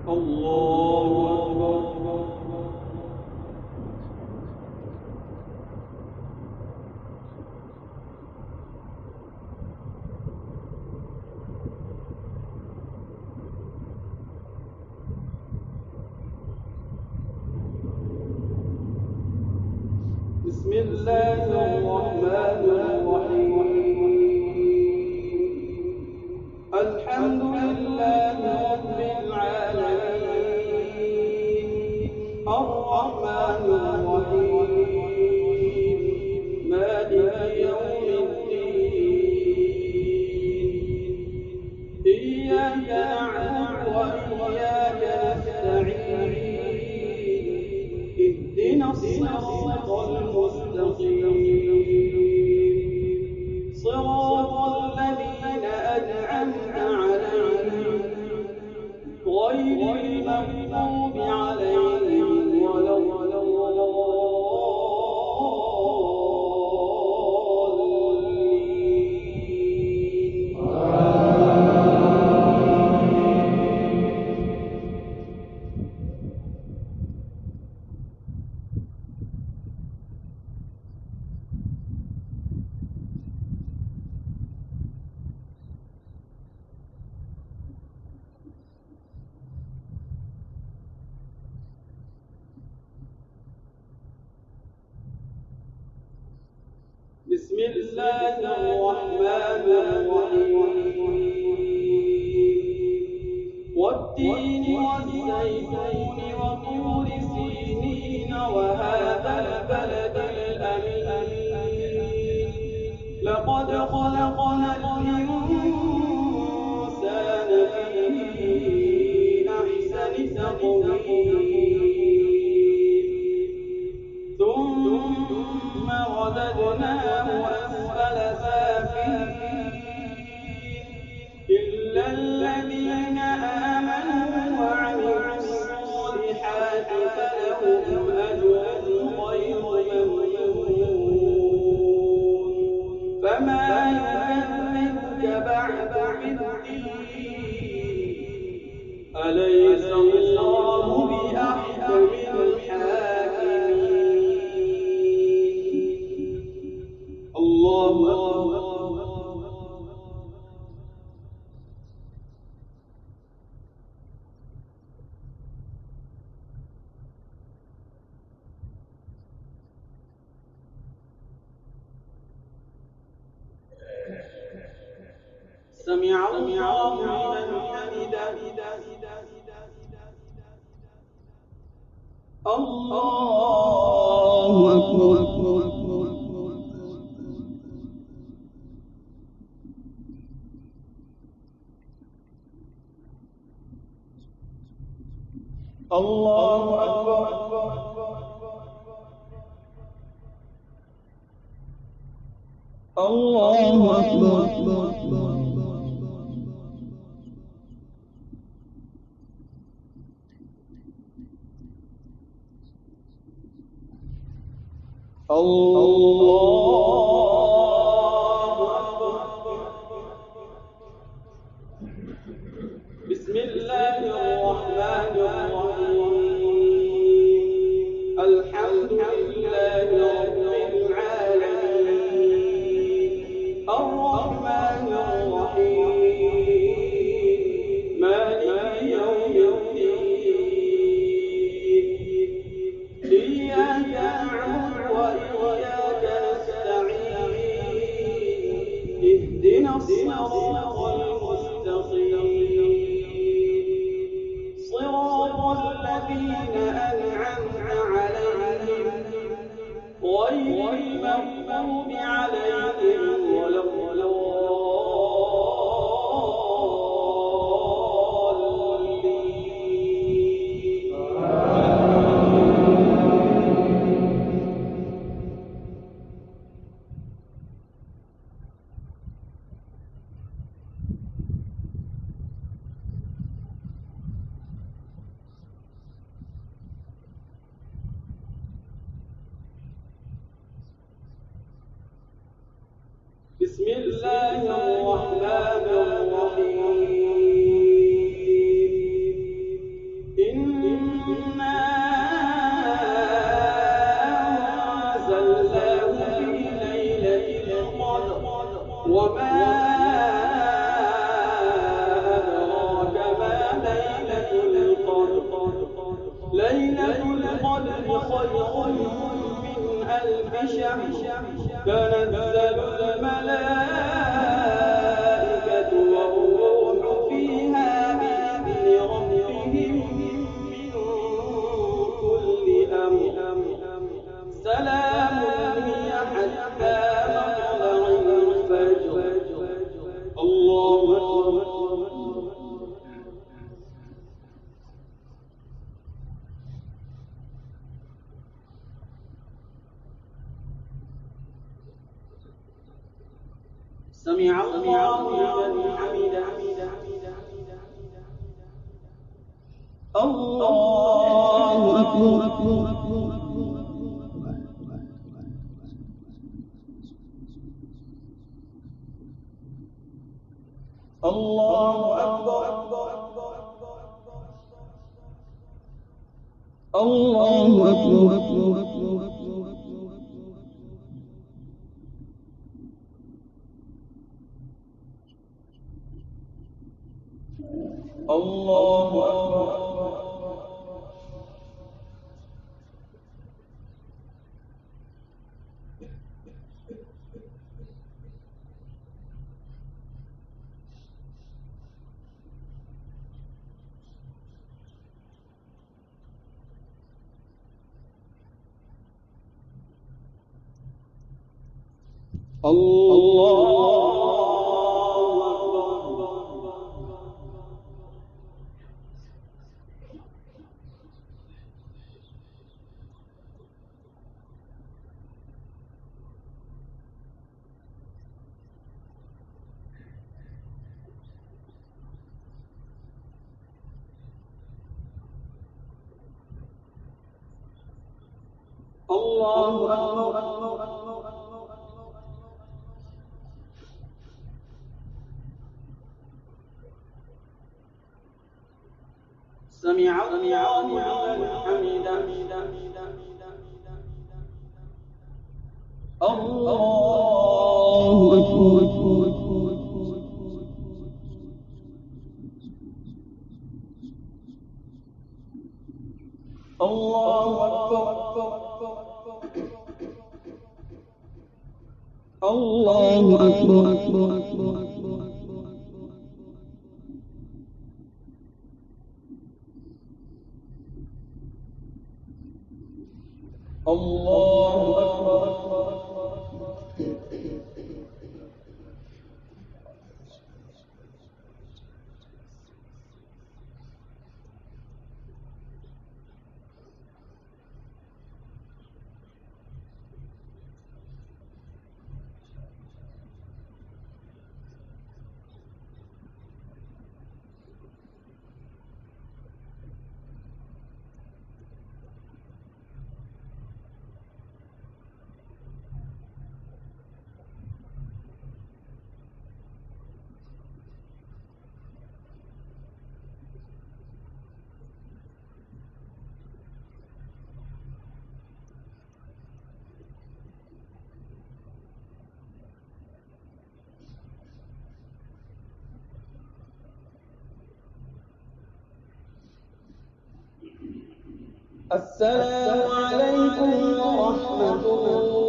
الله أكبر. بسم الله الرحمن الرحيم. الحمد لله رب العالمين الرحمن الرحيم مالك يوم الدين إياك نعبد وإياك نستعين اهدنا الصراط المستقيم صراط الذين أنعمت عليهم غير المغضوب عليهم ولا بسم الله الرحمن الرحيم والتين والزيتون وطور سينين وهذا البلد الأمين لقد خلقنا الإنسان في أحسن تقويم ثم رددناه أسفل سافلين إلا الذين آمنوا وعملوا الصالحات فلهم أجر غير ممنون فما يكذبك بعد بالدين أليس الله بأحكم الحاكمين. الله أكبر. سمع الله لمن حمده. الله أكبر. الله أكبر. الله أكبر. الله أكبر. بسم الله الرحمن الرحيم الحمد لله رب العالمين الرحمن الرحيم مالك يوم الدين إياك نعبد وإياك نستعين اهدنا الصراط المستقيم صراط الذين أنعمت عليهم غير المغضوب عليهم ولا بسم الله الرحمن الرحيم تنزل الملائكة والروح فيها بإذن ربهم من كل أمر سلام هي حتى مطلع الفجر. الله أكبر. سمع الله لمن حمده. الله أكبر. الله أكبر. الله أكبر. الله أكبر. الله أكبر. سمع الله لمن حمده. الله أكبر. الله أكبر. الله أكبر. الله أكبر. السلام عليكم ورحمة الله.